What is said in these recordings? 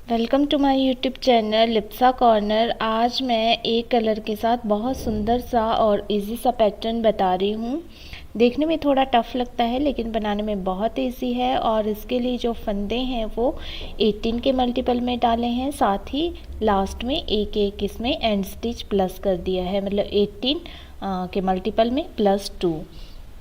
Welcome to my YouTube channel Lipsa corner. आज मैं एक कलर के साथ बहुत सुंदर सा और इजी सा पैटर्न बता रही हूँ। देखने में थोड़ा टफ लगता है लेकिन बनाने में बहुत इजी है। और इसके लिए जो फंदे हैं वो 18 के मल्टीपल में डाले हैं, साथ ही लास्ट में एक एक इसमें एंड स्टिच प्लस कर दिया है, मतलब 18 के मल्टीपल में +2।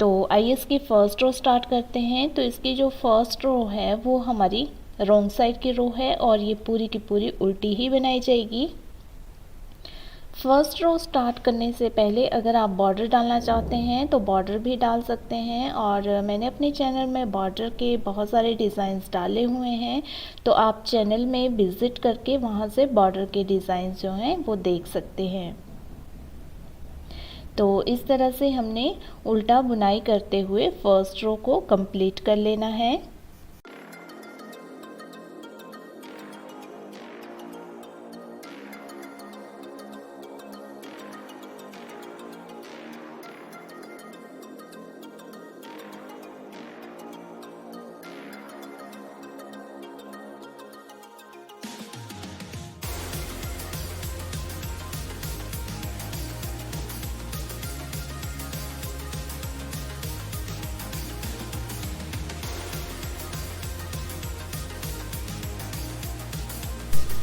तो आइए इसकी फ़र्स्ट रो स्टार्ट करते हैं। तो इसकी जो फर्स्ट रो है वो हमारी रॉन्ग साइड की रो है और ये पूरी की पूरी उल्टी ही बनाई जाएगी। फर्स्ट रो स्टार्ट करने से पहले अगर आप बॉर्डर डालना चाहते हैं तो बॉर्डर भी डाल सकते हैं, और मैंने अपने चैनल में बॉर्डर के बहुत सारे डिज़ाइंस डाले हुए हैं, तो आप चैनल में विज़िट करके वहाँ से बॉर्डर के डिज़ाइंस जो हैं वो देख सकते हैं। तो इस तरह से हमने उल्टा बुनाई करते हुए फर्स्ट रो को कंप्लीट कर लेना है।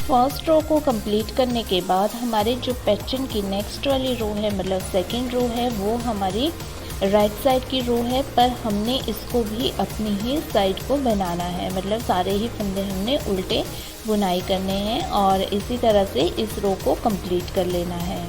फर्स्ट रो को कंप्लीट करने के बाद हमारे जो पैटर्न की नेक्स्ट वाली रो है, मतलब सेकंड रो है, वो हमारी राइट साइड की रो है, पर हमने इसको भी अपनी ही साइड को बनाना है, मतलब सारे ही फंदे हमने उल्टे बुनाई करने हैं और इसी तरह से इस रो को कंप्लीट कर लेना है।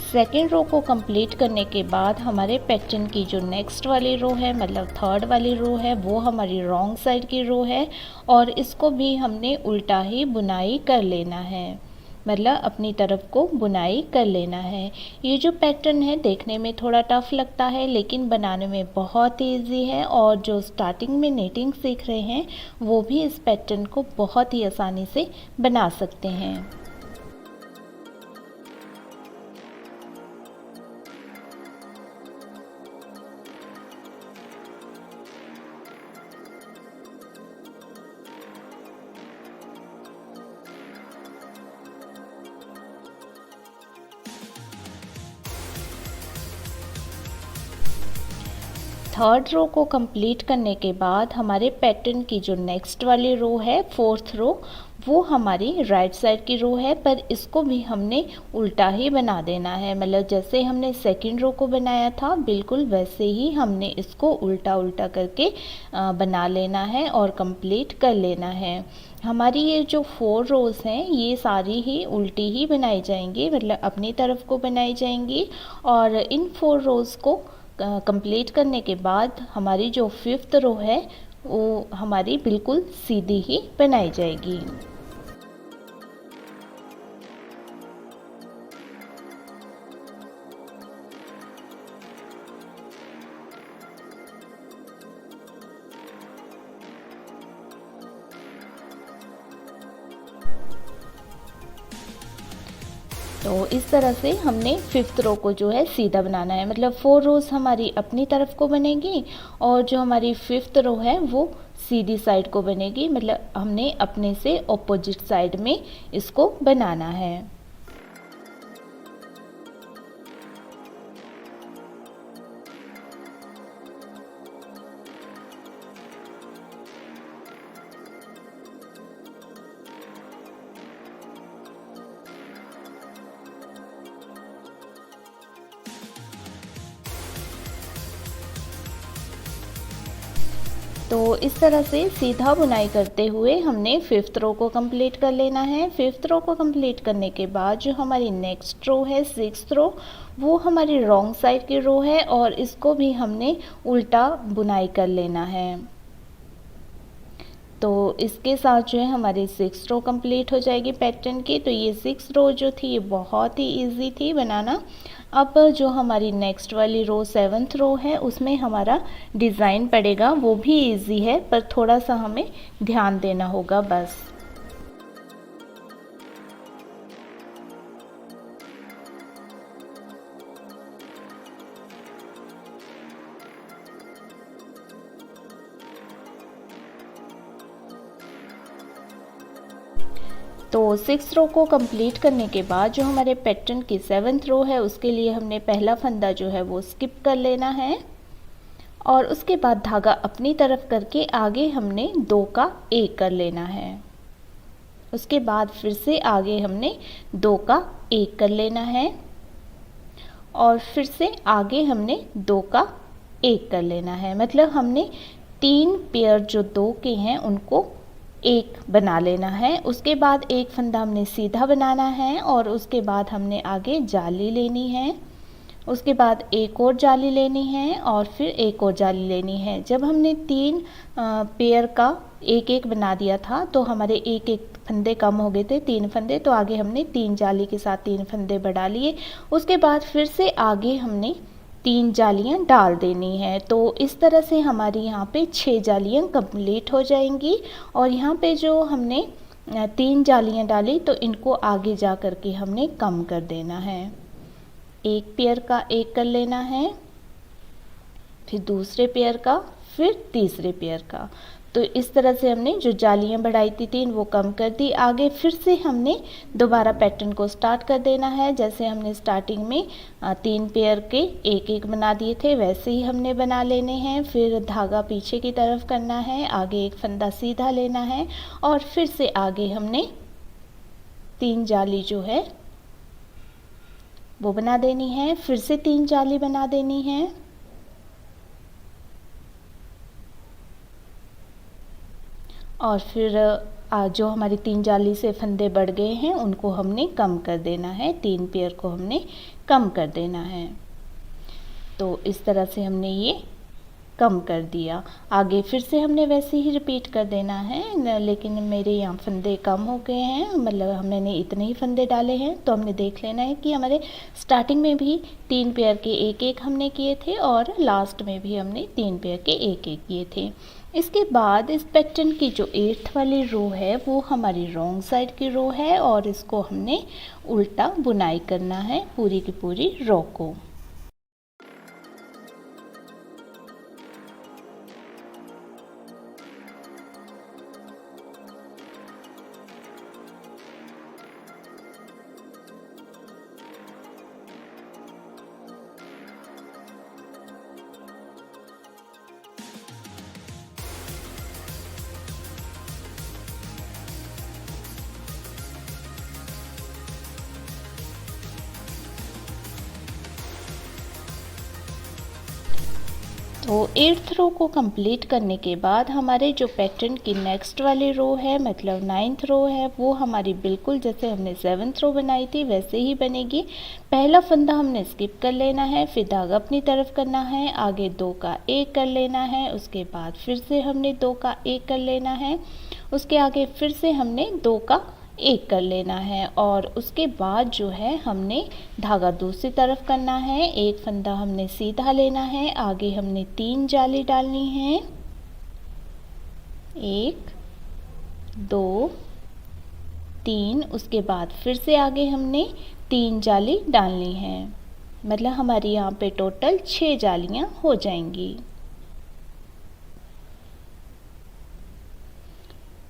सेकेंड रो को कंप्लीट करने के बाद हमारे पैटर्न की जो नेक्स्ट वाली रो है, मतलब थर्ड वाली रो है, वो हमारी रॉन्ग साइड की रो है और इसको भी हमने उल्टा ही बुनाई कर लेना है, मतलब अपनी तरफ को बुनाई कर लेना है। ये जो पैटर्न है देखने में थोड़ा टफ लगता है लेकिन बनाने में बहुत ईजी है, और जो स्टार्टिंग में नीटिंग सीख रहे हैं वो भी इस पैटर्न को बहुत ही आसानी से बना सकते हैं। थर्ड रो को कंप्लीट करने के बाद हमारे पैटर्न की जो नेक्स्ट वाली रो है, फोर्थ रो, वो हमारी राइट साइड की रो है, पर इसको भी हमने उल्टा ही बना देना है, मतलब जैसे हमने सेकंड रो को बनाया था बिल्कुल वैसे ही हमने इसको उल्टा उल्टा करके बना लेना है और कंप्लीट कर लेना है। हमारी ये जो 4 रोज़ हैं ये सारी ही उल्टी ही बनाई जाएंगी, मतलब अपनी तरफ को बनाई जाएंगी, और इन 4 रोज़ को कंप्लीट करने के बाद हमारी जो 5th रो है वो हमारी बिल्कुल सीधी ही बनाई जाएगी। तो इस तरह से हमने 5th रो को जो है सीधा बनाना है, मतलब 4 रोज़ हमारी अपनी तरफ को बनेगी और जो हमारी 5th रो है वो सीधी साइड को बनेगी, मतलब हमने अपने से ऑपोजिट साइड में इसको बनाना है। तो इस तरह से सीधा बुनाई करते हुए हमने 5th रो को कंप्लीट कर लेना है। 5th रो को कंप्लीट करने के बाद जो हमारी नेक्स्ट रो है, 6th रो, वो हमारी रॉन्ग साइड की रो है और इसको भी हमने उल्टा बुनाई कर लेना है। तो इसके साथ जो है हमारी 6 रो कंप्लीट हो जाएगी पैटर्न की। तो ये 6 रो जो थी ये बहुत ही इजी थी बनाना। अब जो हमारी नेक्स्ट वाली रो 7th रो है उसमें हमारा डिज़ाइन पड़ेगा, वो भी इजी है पर थोड़ा सा हमें ध्यान देना होगा बस। तो 6 रो को कंप्लीट करने के बाद जो हमारे पैटर्न की 7th रो है उसके लिए हमने पहला फंदा जो है वो स्किप कर लेना है और उसके बाद धागा अपनी तरफ करके आगे हमने 2 का 1 कर लेना है। उसके बाद फिर से आगे हमने 2 का 1 कर लेना है और फिर से आगे हमने 2 का 1 कर लेना है। मतलब हमने 3 पेयर जो 2 के हैं उनको 1 बना लेना है। उसके बाद एक फंदा हमने सीधा बनाना है और उसके बाद हमने आगे जाली लेनी है। उसके बाद एक और जाली लेनी है और फिर एक और जाली लेनी है। जब हमने 3 पेयर का 1-1 बना दिया था तो हमारे 1-1 फंदे कम हो गए थे, 3 फंदे। तो आगे हमने 3 जाली के साथ 3 फंदे बढ़ा लिए। उसके बाद फिर से आगे हमने 3 जालियां डाल देनी है। तो इस तरह से हमारी यहाँ पे 6 जालियां कंप्लीट हो जाएंगी। और यहाँ पे जो हमने 3 जालियां डाली तो इनको आगे जा कर के हमने कम कर देना है। एक पेयर का 1 कर लेना है, फिर दूसरे पेयर का, फिर तीसरे पेयर का। तो इस तरह से हमने जो जालियां बढ़ाई थी 3 वो कम कर दी। आगे फिर से हमने दोबारा पैटर्न को स्टार्ट कर देना है। जैसे हमने स्टार्टिंग में 3 पेयर के 1-1 बना दिए थे वैसे ही हमने बना लेने हैं। फिर धागा पीछे की तरफ करना है, आगे एक फंदा सीधा लेना है और फिर से आगे हमने 3 जाली जो है वो बना देनी है। फिर से 3 जाली बना देनी है और फिर जो हमारी 3 जाली से फंदे बढ़ गए हैं उनको हमने कम कर देना है। 3 पेयर को हमने कम कर देना है। तो इस तरह से हमने ये कम कर दिया। आगे फिर से हमने वैसे ही रिपीट कर देना है। लेकिन मेरे यहाँ फंदे कम हो गए हैं, मतलब मैंने इतने ही फंदे डाले हैं। तो हमने देख लेना है कि हमारे स्टार्टिंग में भी 3 पेयर के 1-1 हमने किए थे और लास्ट में भी हमने 3 पेयर के 1-1 किए थे। इसके बाद इस पैटर्न की जो 8th वाली रो है वो हमारी रॉन्ग साइड की रो है और इसको हमने उल्टा बुनाई करना है पूरी की पूरी रो को। तो 8th रो को कंप्लीट करने के बाद हमारे जो पैटर्न की नेक्स्ट वाली रो है मतलब 9th रो है वो हमारी बिल्कुल जैसे हमने 7th रो बनाई थी वैसे ही बनेगी। पहला फंदा हमने स्किप कर लेना है, फिर धागा अपनी तरफ करना है, आगे 2 का 1 कर लेना है, उसके बाद फिर से हमने 2 का 1 कर लेना है, उसके आगे फिर से हमने 2 का 1 कर लेना है और उसके बाद जो है हमने धागा दूसरी तरफ करना है। एक फंदा हमने सीधा लेना है, आगे हमने 3 जाली डालनी है, 1 2 3। उसके बाद फिर से आगे हमने 3 जाली डालनी है। मतलब हमारी यहाँ पे टोटल 6 जालियाँ हो जाएंगी।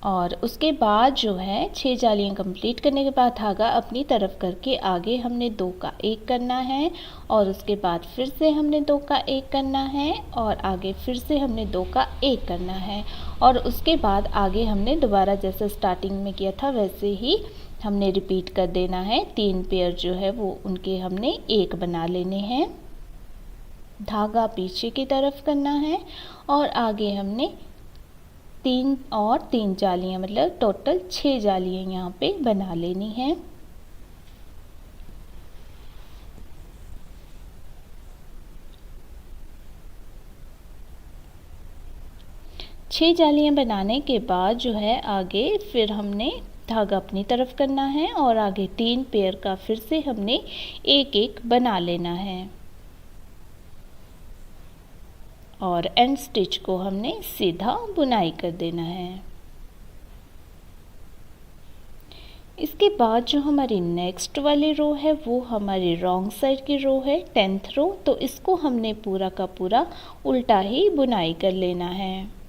और उसके बाद जो है 6 जालियाँ कंप्लीट करने के बाद धागा अपनी तरफ करके आगे हमने 2 का 1 करना है और उसके बाद फिर से हमने 2 का 1 करना है और आगे फिर से हमने 2 का 1 करना है और उसके बाद आगे हमने दोबारा जैसे स्टार्टिंग में किया था वैसे ही हमने रिपीट कर देना है। 3 पेयर जो है वो उनके हमने 1 बना लेने हैं, धागा पीछे की तरफ करना है और आगे हमने 3 और 3 जालियाँ मतलब टोटल 6 जालियाँ यहाँ पे बना लेनी है। 6 जालियाँ बनाने के बाद जो है आगे फिर हमने धागा अपनी तरफ करना है और आगे 3 पेयर का फिर से हमने एक एक बना लेना है और एंड स्टिच को हमने सीधा बुनाई कर देना है। इसके बाद जो हमारी नेक्स्ट वाली रो है वो हमारी रॉन्ग साइड की रो है 10th रो, तो इसको हमने पूरा का पूरा उल्टा ही बुनाई कर लेना है।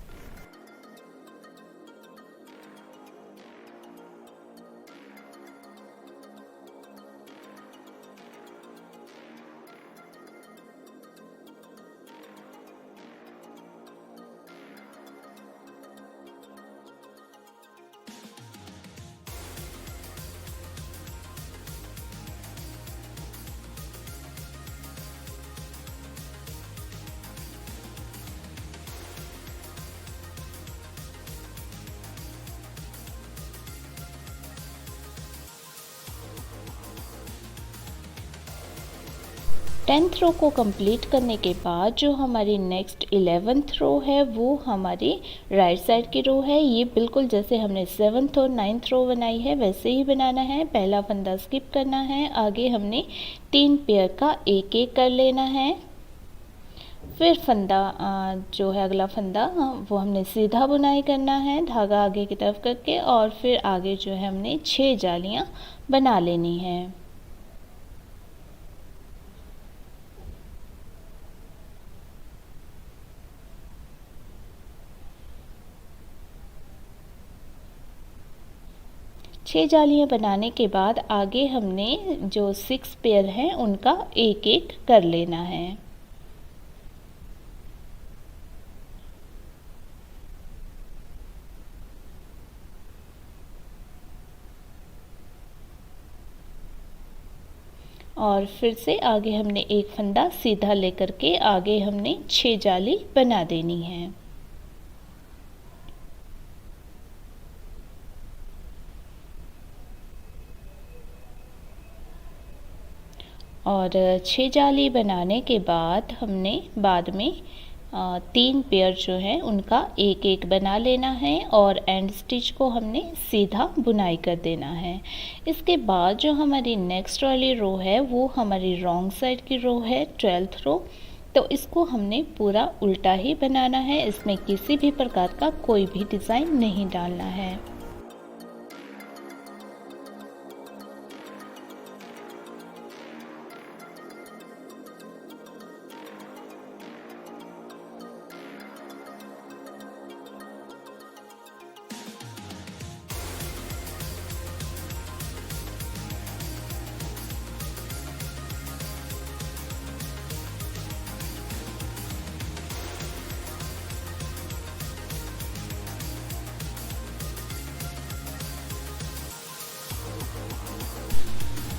टेंथ रो को कंप्लीट करने के बाद जो हमारी नेक्स्ट 11th रो है वो हमारी राइट साइड की रो है। ये बिल्कुल जैसे हमने 7th और 9th रो बनाई है वैसे ही बनाना है। पहला फंदा स्किप करना है, आगे हमने 3 पेयर का एक एक कर लेना है। फिर फंदा जो है अगला फंदा वो हमने सीधा बुनाई करना है धागा आगे की तरफ करके, और फिर आगे जो है हमने 6 जालियाँ बना लेनी है। छः जालियाँ बनाने के बाद आगे हमने जो 6 पेयर हैं उनका एक एक कर लेना है। और फिर से आगे हमने एक फंदा सीधा लेकर के आगे हमने 6 जाली बना देनी है। और 6 जाली बनाने के बाद हमने बाद में 3 पेयर जो है उनका एक एक बना लेना है और एंड स्टिच को हमने सीधा बुनाई कर देना है। इसके बाद जो हमारी नेक्स्ट वाली रो है वो हमारी रॉन्ग साइड की रो है 12th रो, तो इसको हमने पूरा उल्टा ही बनाना है। इसमें किसी भी प्रकार का कोई भी डिज़ाइन नहीं डालना है।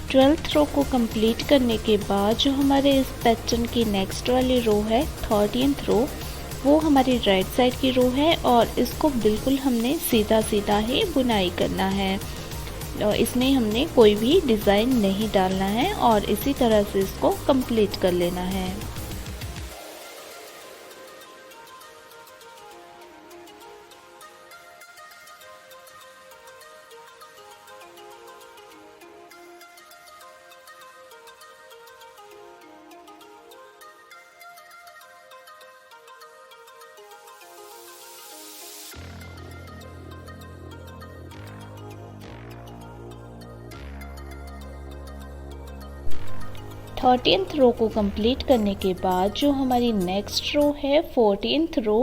12th रो को कंप्लीट करने के बाद जो हमारे इस पैटर्न की नेक्स्ट वाली रो है 13th रो, वो हमारी राइट साइड की रो है और इसको बिल्कुल हमने सीधा सीधा ही बुनाई करना है। और इसमें हमने कोई भी डिज़ाइन नहीं डालना है और इसी तरह से इसको कंप्लीट कर लेना है। थर्टीन्थ रो को कंप्लीट करने के बाद जो हमारी नेक्स्ट रो है 14th रो,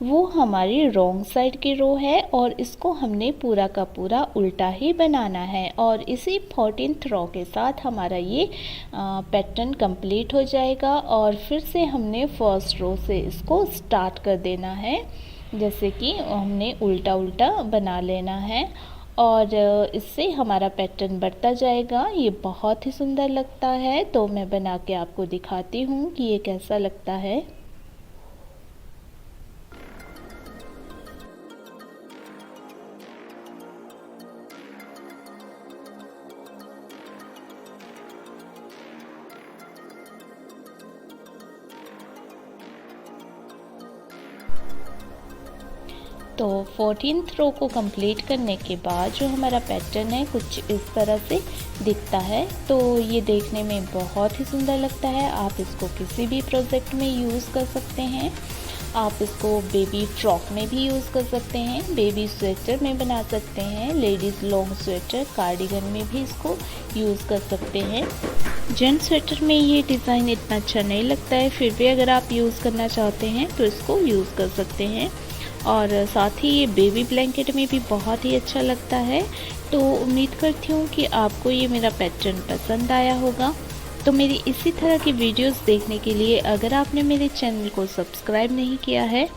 वो हमारी रॉन्ग साइड की रो है और इसको हमने पूरा का पूरा उल्टा ही बनाना है। और इसी 14th रो के साथ हमारा ये पैटर्न कंप्लीट हो जाएगा और फिर से हमने फर्स्ट रो से इसको स्टार्ट कर देना है, जैसे कि हमने उल्टा उल्टा बना लेना है और इससे हमारा पैटर्न बढ़ता जाएगा। ये बहुत ही सुंदर लगता है, तो मैं बना के आपको दिखाती हूँ कि ये कैसा लगता है। तो 14th रो को कंप्लीट करने के बाद जो हमारा पैटर्न है कुछ इस तरह से दिखता है। तो ये देखने में बहुत ही सुंदर लगता है। आप इसको किसी भी प्रोजेक्ट में यूज़ कर सकते हैं। आप इसको बेबी फ्रॉक में भी यूज़ कर सकते हैं, बेबी स्वेटर में बना सकते हैं, लेडीज़ लॉन्ग स्वेटर कार्डिगन में भी इसको यूज़ कर सकते हैं। जेंट्स स्वेटर में ये डिज़ाइन इतना अच्छा नहीं लगता है, फिर भी अगर आप यूज़ करना चाहते हैं तो इसको यूज़ कर सकते हैं। और साथ ही ये बेबी ब्लैंकेट में भी बहुत ही अच्छा लगता है। तो उम्मीद करती हूँ कि आपको ये मेरा पैटर्न पसंद आया होगा। तो मेरी इसी तरह की वीडियोस देखने के लिए अगर आपने मेरे चैनल को सब्सक्राइब नहीं किया है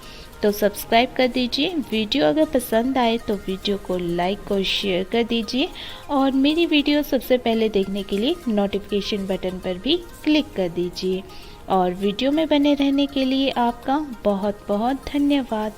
तो सब्सक्राइब कर दीजिए। वीडियो अगर पसंद आए तो वीडियो को लाइक और शेयर कर दीजिए और मेरी वीडियो सबसे पहले देखने के लिए नोटिफिकेशन बटन पर भी क्लिक कर दीजिए। और वीडियो में बने रहने के लिए आपका बहुत बहुत धन्यवाद।